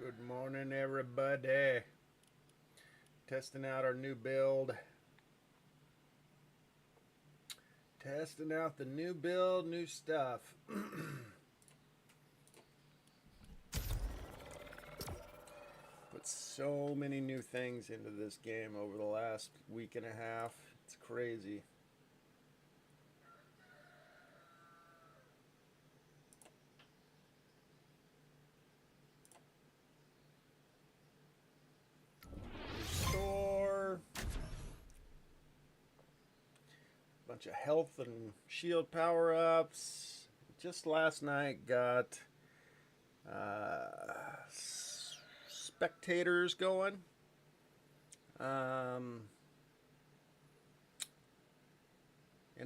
Good morning, everybody. Testing out our new build. Testing out the new build, new stuff. Put so many new things into this game over the last week and a half. It's crazy. Restore. Bunch of health and shield power-ups. Just last night got spectators going. In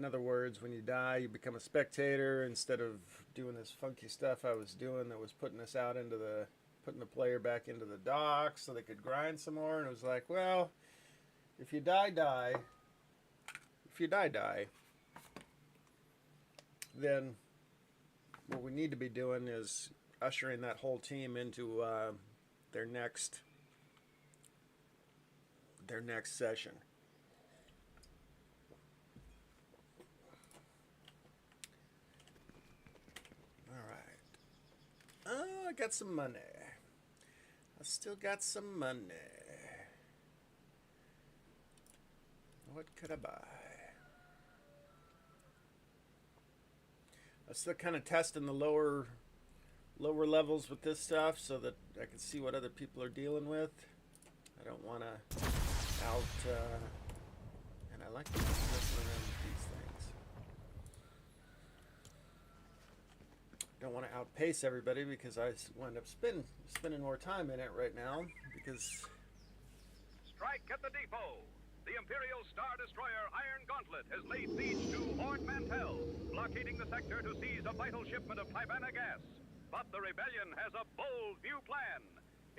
other words, when you die, you become a spectator instead of doing this funky stuff I was doing that was putting us out into putting the player back into the dock so they could grind some more. And it was like, well, if you die, die. If you die, die. Then what we need to be doing is ushering that whole team into their next session. All right. Oh, I got some money. I still got some money. What could I buy? I'm still kind of testing the lower levels with this stuff so that I can see what other people are dealing with. I don't want to and I like to messing around with these things. Don't want to outpace everybody because I wind up spending more time in it right now because... Strike at the depot! The Imperial Star Destroyer Iron Gauntlet has laid siege to Horde Mantell, blockading the sector to seize a vital shipment of Tybana gas. But the rebellion has a bold new plan.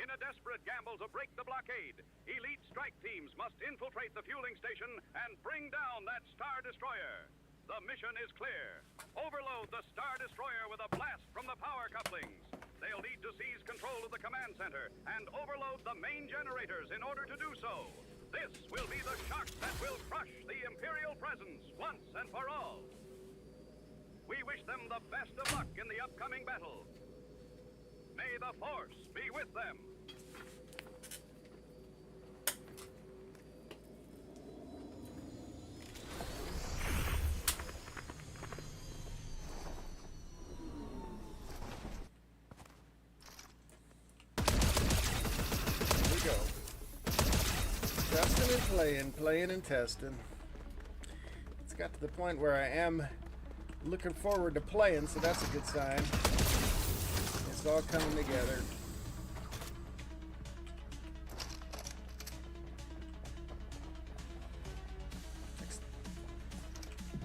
In a desperate gamble to break the blockade, elite strike teams must infiltrate the fueling station and bring down that Star Destroyer. The mission is clear. Overload the Star Destroyer with a blast from the power couplings. They'll need to seize control of the command center and overload the main generators in order to do so. This will be the shock that will crush the Imperial presence once and for all. We wish them the best of luck in the upcoming battle. May the Force be with them. Here we go. Testing and playing and testing. It's got to the point where I am looking forward to playing, so that's a good sign. It's all coming together.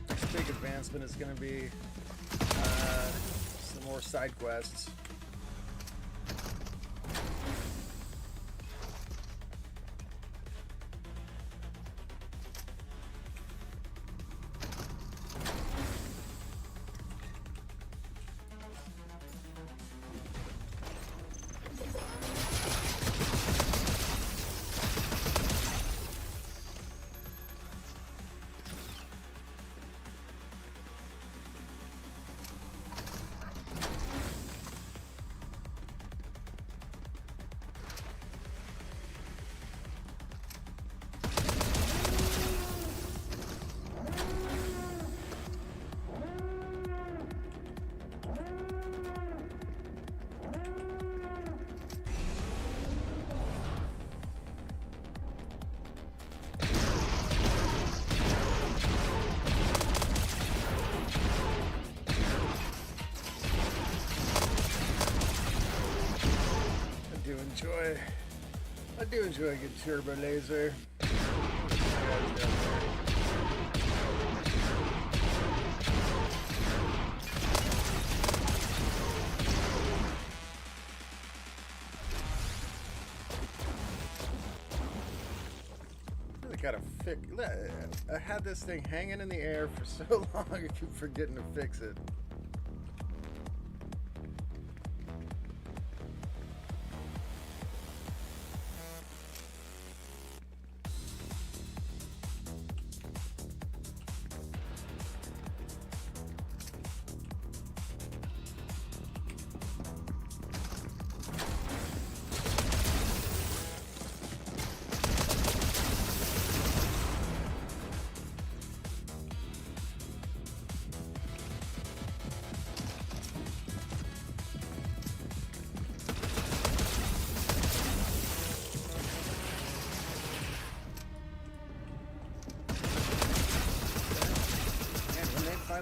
Next big advancement is going to be some more side quests. I do enjoy a good turbo laser. Really gotta fix. I had this thing hanging in the air for so long, I keep forgetting to fix it.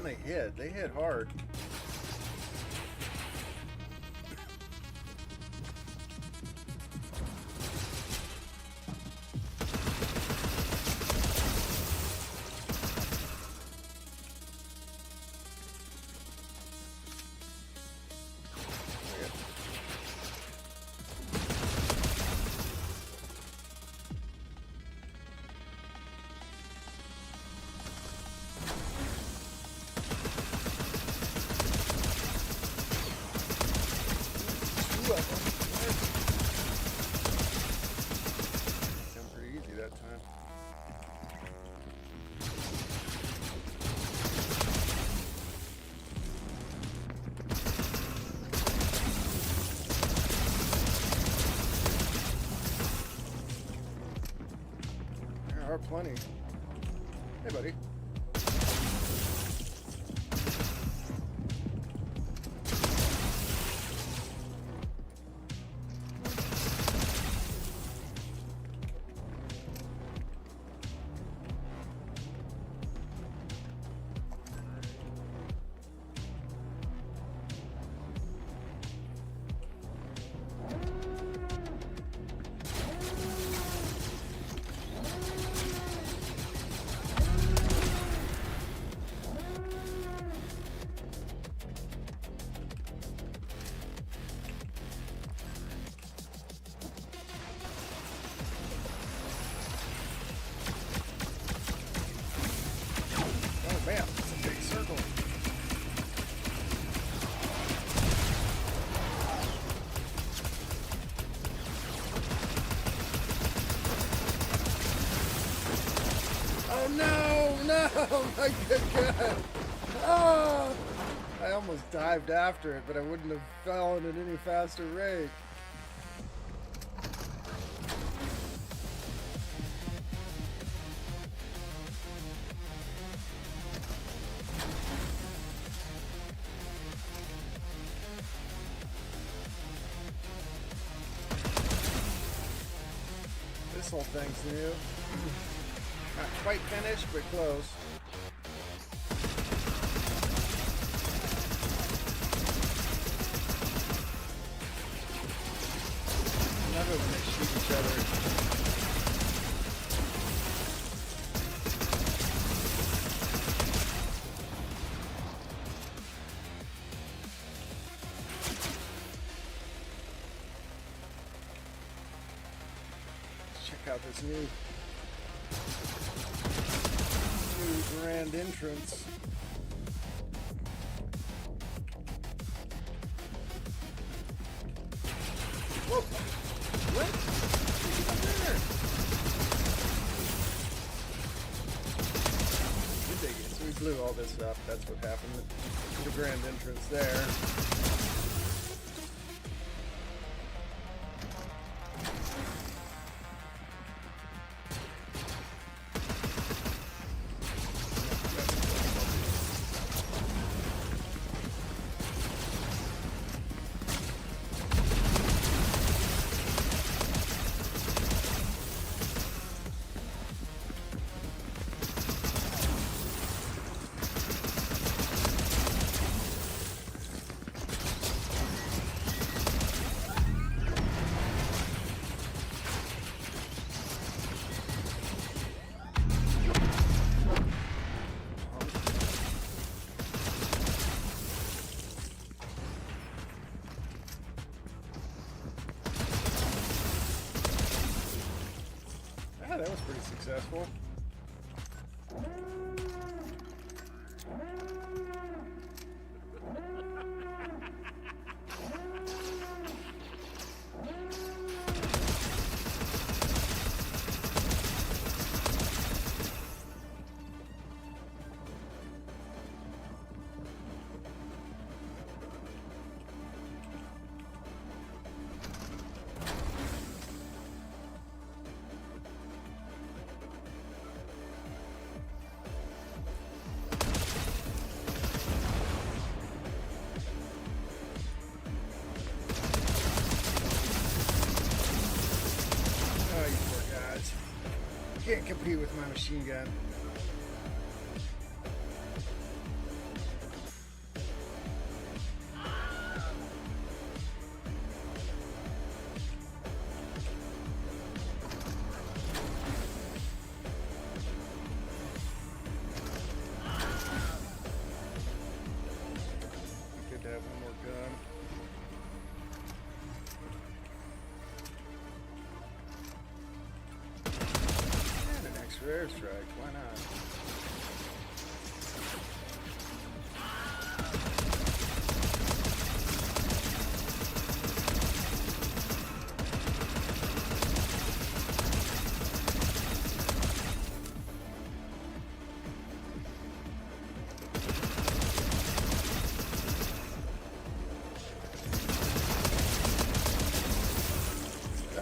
time they hit. They hit hard. Pretty easy that time. There are plenty. Hey, buddy. Bam, it's a big circle. Oh no, no, my good God. Oh, I almost dived after it, but I wouldn't have fallen at any faster rate. This whole thing's new. Not quite finished, but close. Love it when they shoot each other. Check out this new grand entrance. Whoa! What? There. We dig it. So we blew all this up. That's what happened. The grand entrance there. That was pretty successful. Can't compete with my machine gun. have one more gun. And an extra airstrike. Why not?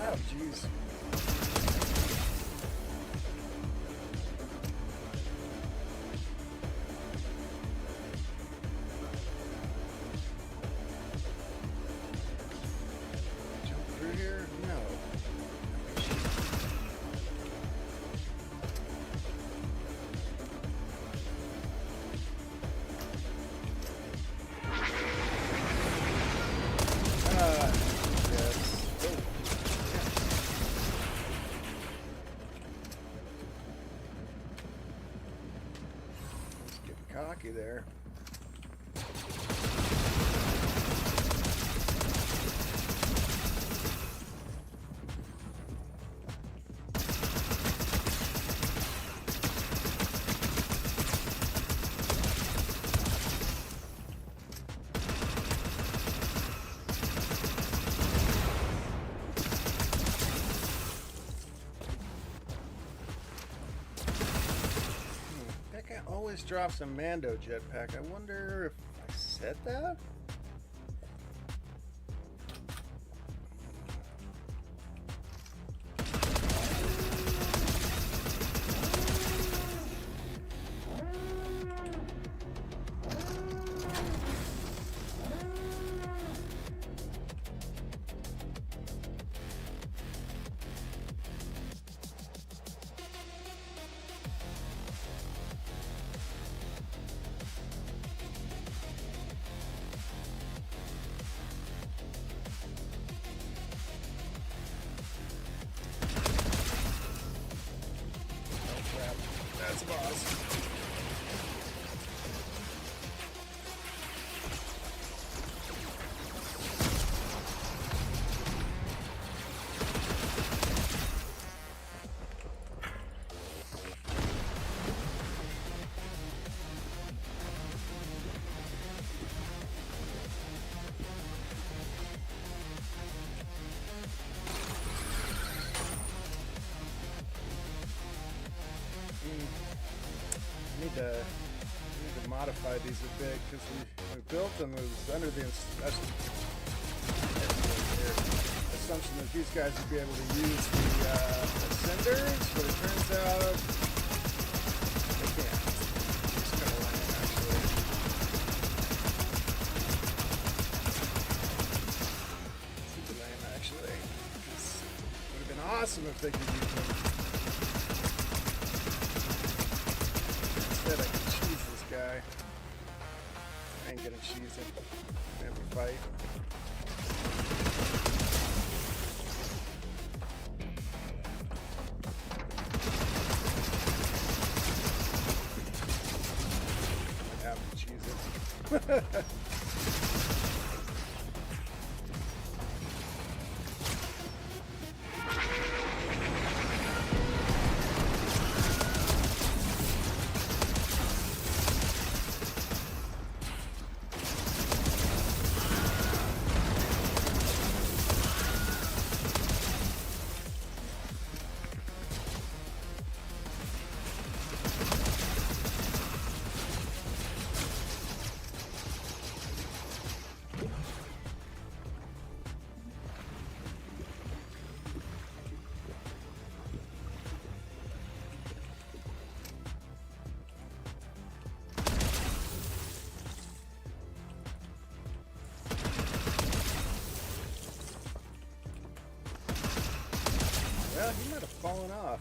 Oh, jeez. Jump through here? No. Yes. Oh. Just getting cocky there. That guy always drops a Mando jetpack. I wonder if I said that? Oh crap. That's a boss. I need to modify these a bit because we built them. It was under the assumption that these guys would be able to use the ascenders, but it turns out they can't. It's kind of lame, actually. Super lame, actually. It would have been awesome if they could use them. Instead, I can cheese this guy. I ain't gonna cheese him. I have to fight. I have to cheese it. Well, he might have fallen off.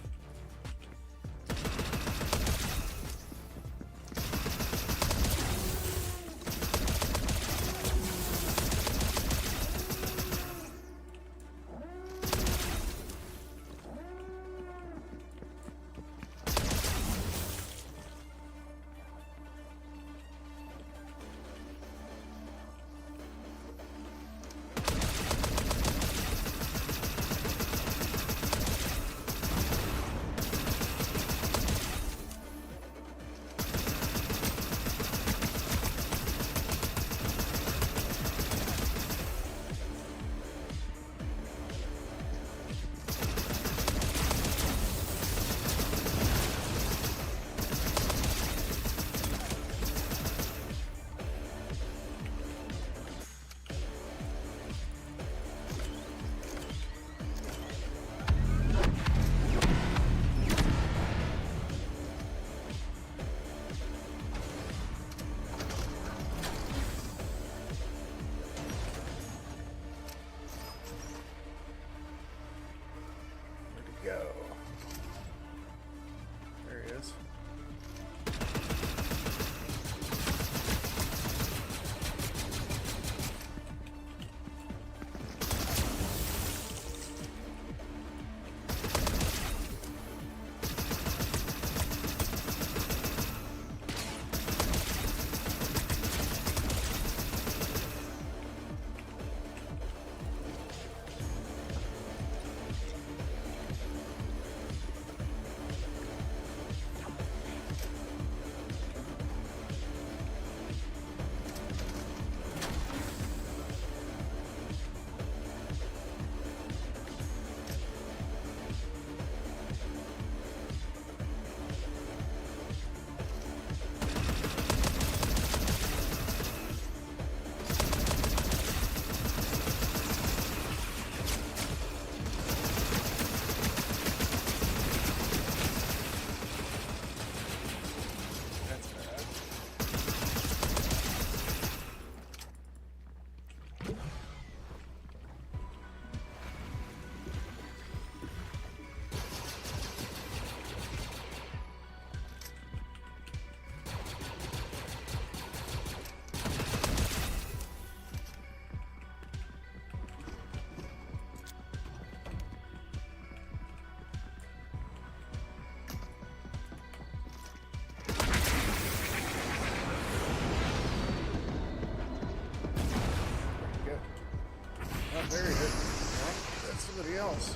somebody else.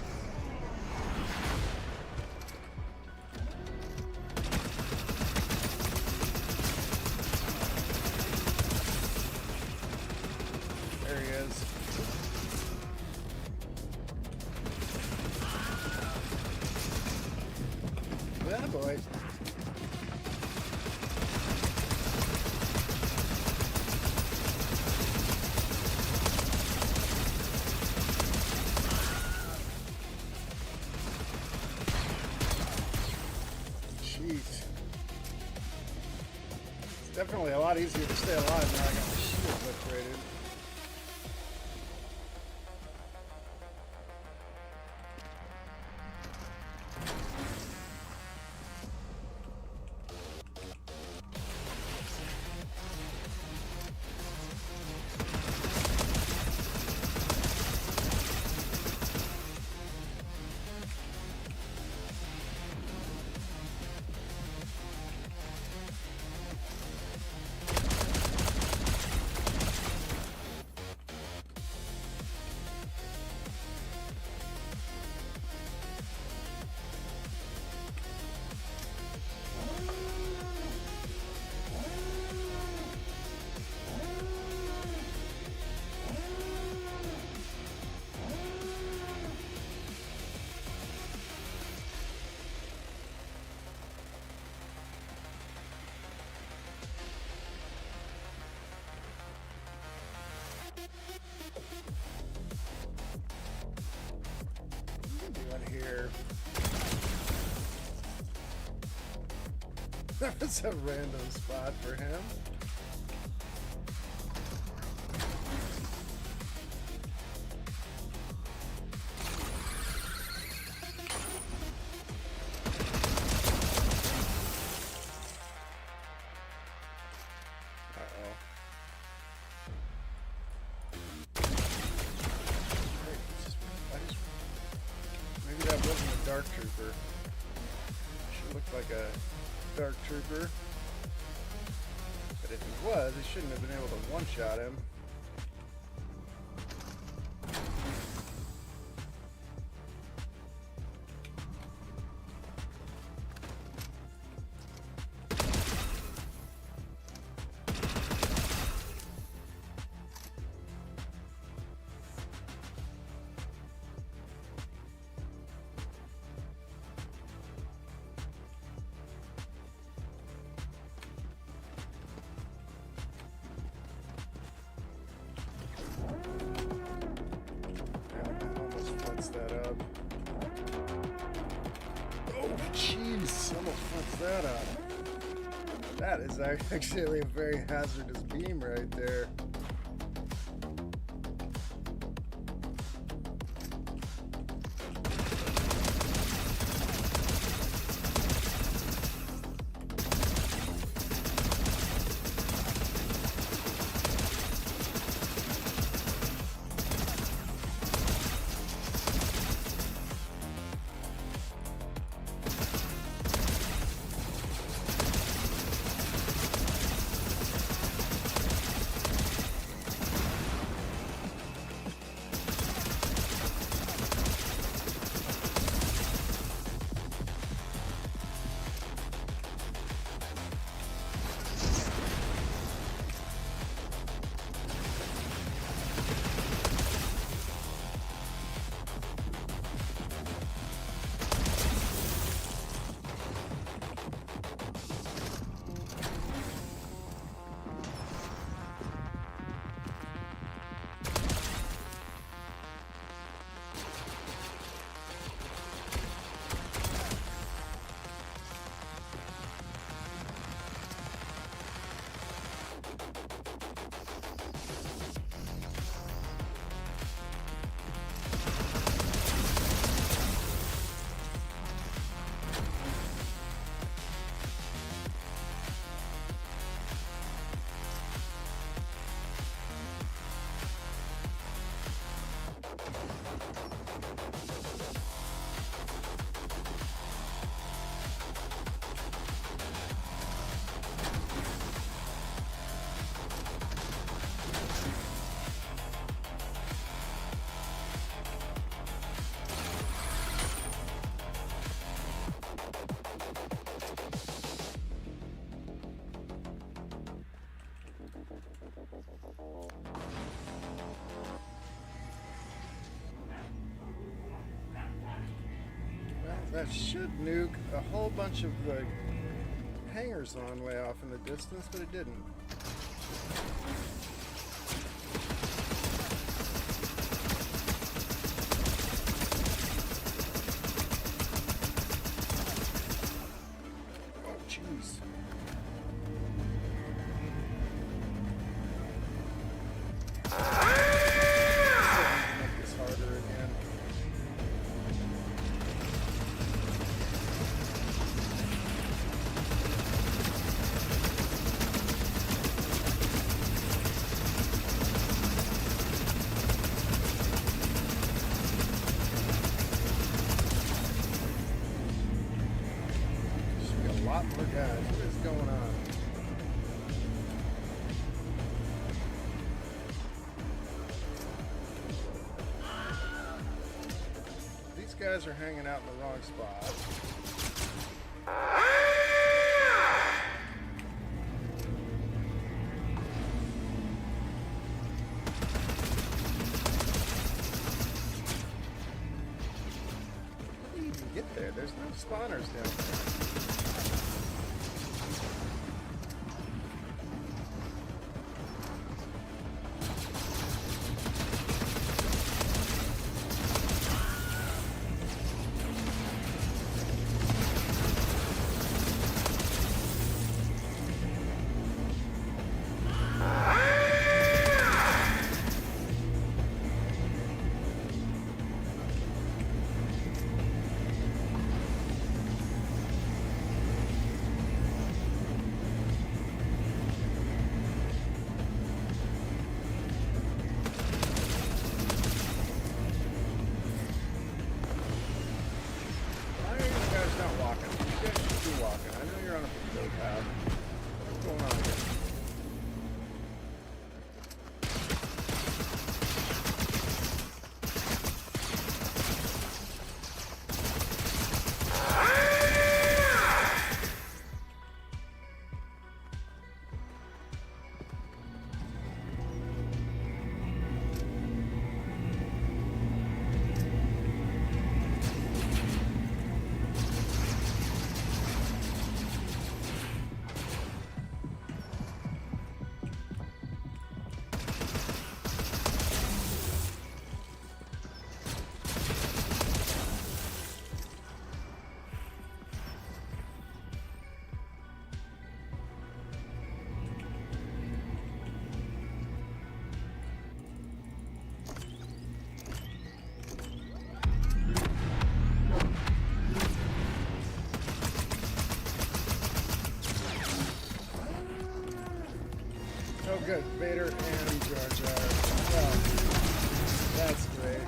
There he is. Yeah, boy. Jeez. It's definitely a lot easier to stay alive now I got my shield liberated. Here. That was a random spot for him. Uh-oh. Maybe that wasn't a dark trooper. Sure looked like a dark trooper. But if he was, he shouldn't have been able to one-shot him. That up. Oh, jeez! Almost fucked that up. That is actually a very hazardous beam right there. that should nuke a whole bunch of the hangers on way off in the distance, but it didn't. Oh, jeez. Make this harder again. Should be a lot more guys. What is going on? These guys are hanging out in the wrong spot. How do you even get there? There's no spawners down there. Why are you guys not walking? You guys should be walking. I know you're on a patrol path. What's going on here? Oh, good. Vader and Jar Jar. Well, that's great.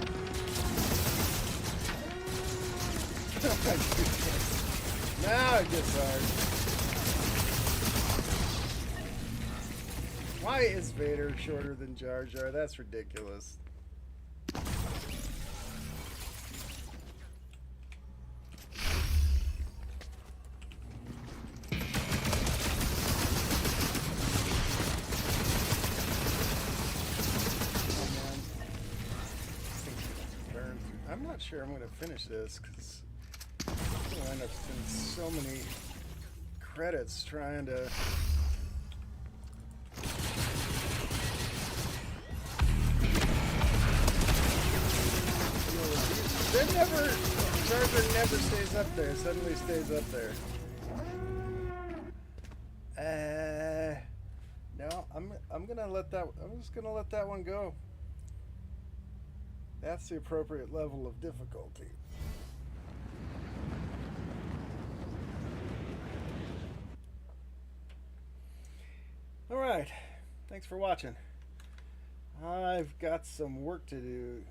Oh my goodness. Now it gets hard. Why is Vader shorter than Jar Jar? That's ridiculous. I'm not sure I'm going to finish this because I'm going to end up spending so many credits trying to. They never. Jar Jar never stays up there. Suddenly stays up there. No, I'm gonna let that. I'm just gonna let that one go. That's the appropriate level of difficulty. All right, thanks for watching. I've got some work to do.